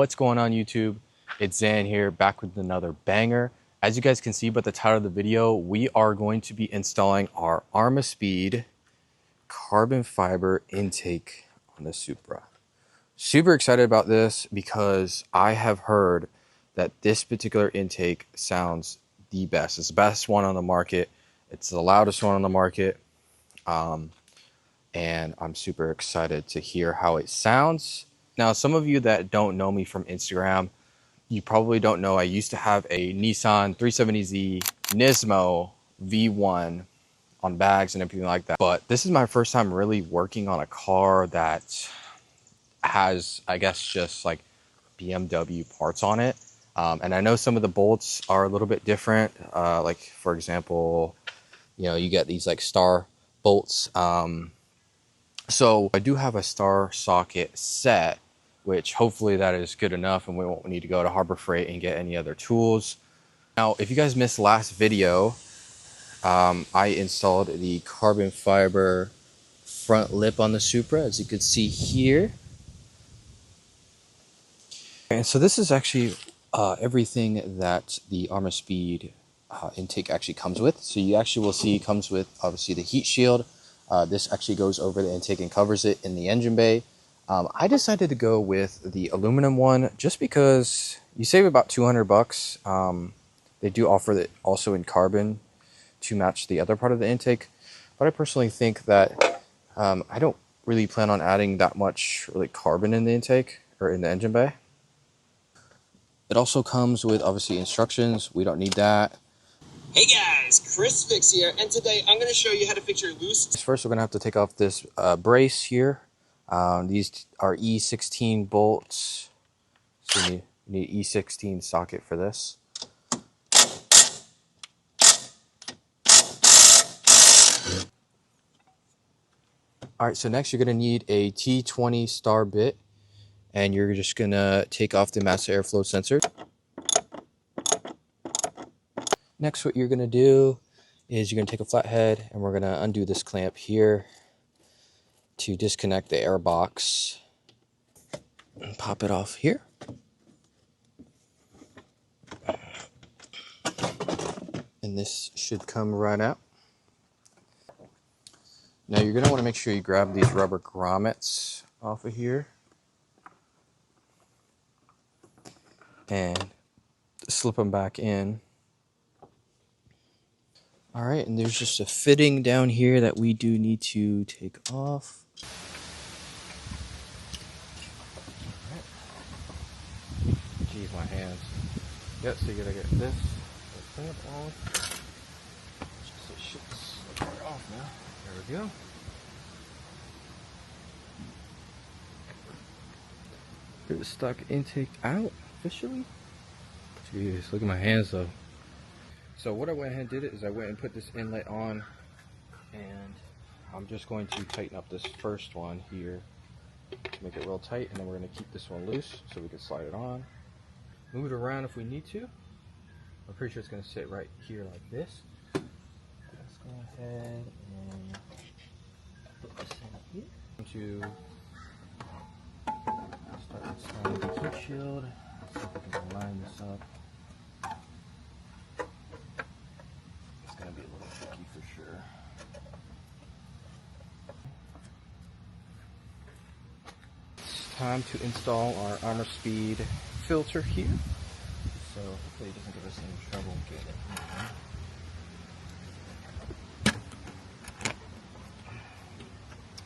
What's going on, YouTube? It's Zan here, back with another banger. As you guys can see by the title of the video, we are going to be installing our Armaspeed carbon fiber intake on the Supra. Super excited about this because I have heard that this particular intake sounds the best. It's the best one on the market. It's the loudest one on the market. And I'm super excited to hear how it sounds. Now, some of you that don't know me from Instagram, you probably don't know I used to have a Nissan 370Z Nismo V1 on bags and everything like that. But this is my first time really working on a car that has, I guess, just like BMW parts on it. And I know some of the bolts are a little bit different. Like, for example, you know, you get these like star bolts. So I do have a star socket set, which hopefully that is good enough and we won't need to go to Harbor Freight and get any other tools. Now, if you guys missed last video, I installed the carbon fiber front lip on the Supra, as you can see here. And so this is actually everything that the Armaspeed intake actually comes with. So you actually will see it comes with obviously the heat shield. This actually goes over the intake and covers it in the engine bay. I decided to go with the aluminum one just because you save about 200 bucks. They do offer it also in carbon to match the other part of the intake. But I personally think that I don't really plan on adding that much really carbon in the intake or in the engine bay. It also comes with obviously instructions. We don't need that. Hey guys, Chris Fix here, and today I'm going to show you how to fix your loose... First, we're going to have to take off this brace here. These are E16 bolts, so you need E16 socket for this. Alright, so next you're going to need a T20 star bit, and you're just going to take off the master airflow sensor. Next, what you're going to do is you're going to take a flathead and we're going to undo this clamp here to disconnect the air box and pop it off here. And this should come right out. Now you're going to want to make sure you grab these rubber grommets off of here and slip them back in. All right, and there's just a fitting down here that we do need to take off. All right. Geez, my hands. Yep, so you gotta get this clamp off. Just it should slip right off now. There we go. Get the stock intake out officially. Jeez, look at my hands though. So what I went ahead and did is I went and put this inlet on, and I'm just going to tighten up this first one here to make it real tight, and then we're going to keep this one loose so we can slide it on. Move it around if we need to. I'm pretty sure it's going to sit right here like this. Let's go ahead and put this in here. I'm going to start installing the heat shield. Let's see if I can line this up. Be a little tricky for sure. It's time to install our Armaspeed filter here. So hopefully it doesn't give us any trouble getting it.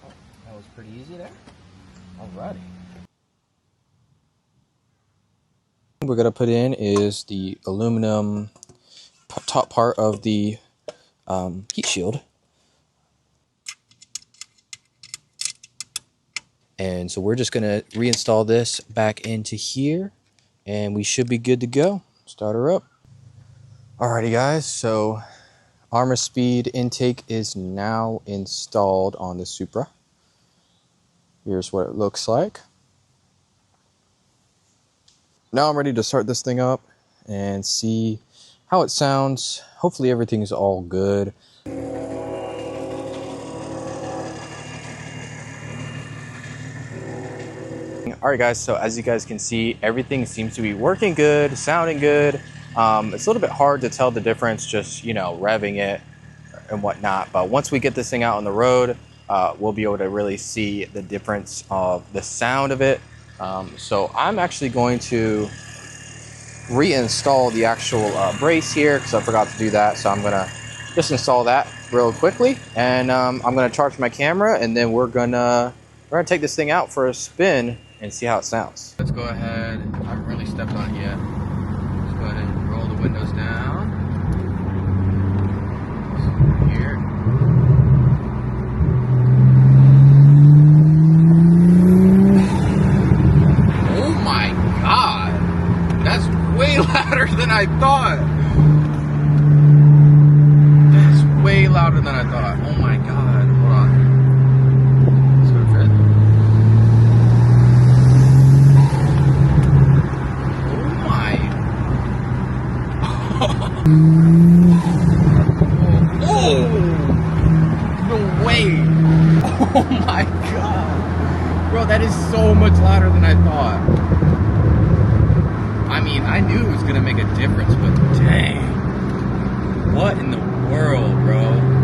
Oh, that was pretty easy there. Alrighty. What we're gonna put in is the aluminum top part of the heat shield. And so we're just going to reinstall this back into here and we should be good to go. Start her up. Alrighty guys, so Armaspeed intake is now installed on the Supra. Here's what it looks like. Now I'm ready to start this thing up and see how it sounds. Hopefully everything is all good. All right, guys, so as you guys can see, everything seems to be working good, sounding good. It's a little bit hard to tell the difference just, revving it and whatnot. But once we get this thing out on the road, we'll be able to really see the difference of the sound of it. So I'm actually going to reinstall the actual brace here because I forgot to do that. So I'm going to just install that real quickly, and I'm going to charge my camera, and then we're gonna take this thing out for a spin and see how it sounds. Let's go ahead. I haven't really stepped on it yet. Let's go ahead and roll the windows down. Here. Oh my God! That's way louder than I thought. That's way louder than I thought. Oh my God! Hold on. Let's go to bed. Oh, no way. Oh my God. Bro, that is so much louder than I thought. I mean, I knew it was going to make a difference, but dang. What in the world, bro?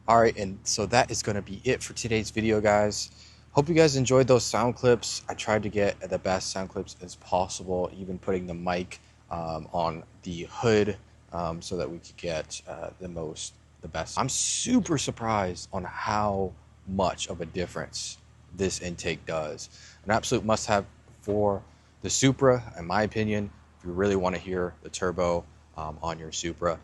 All right, and so that is going to be it for today's video, guys. Hope you guys enjoyed those sound clips. I tried to get the best sound clips as possible, even putting the mic on the hood so that we could get the best. I'm super surprised on how much of a difference this intake does. An absolute must-have for the Supra, in my opinion, if you really want to hear the turbo on your Supra.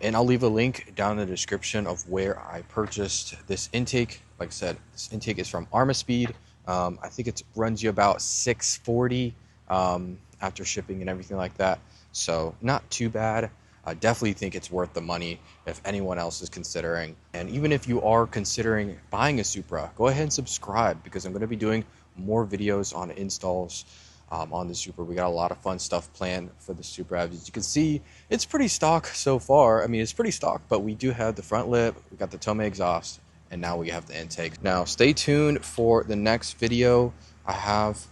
And I'll leave a link down in the description of where I purchased this intake. Like I said, this intake is from Armaspeed. I think it runs you about $640 after shipping and everything like that. So not too bad. I definitely think it's worth the money if anyone else is considering. And even if you are considering buying a Supra, go ahead and subscribe because I'm going to be doing more videos on installs on the Supra. We got a lot of fun stuff planned for the Supra. As you can see, it's pretty stock so far. I mean, it's pretty stock, but we do have the front lip, we got the Tomei exhaust, and now we have the intake. Now, stay tuned for the next video I have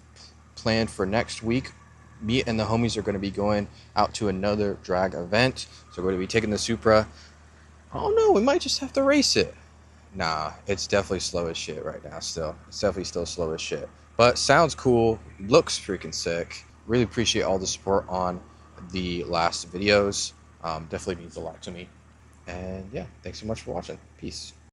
planned for next week. Me and the homies are going to be going out to another drag event. So we're going to be taking the Supra. I don't know, we might just have to race it. Nah, it's definitely slow as shit right now still. It's definitely still slow as shit. But sounds cool, looks freaking sick. Really appreciate all the support on the last videos. Definitely means a lot to me. And yeah, thanks so much for watching. Peace.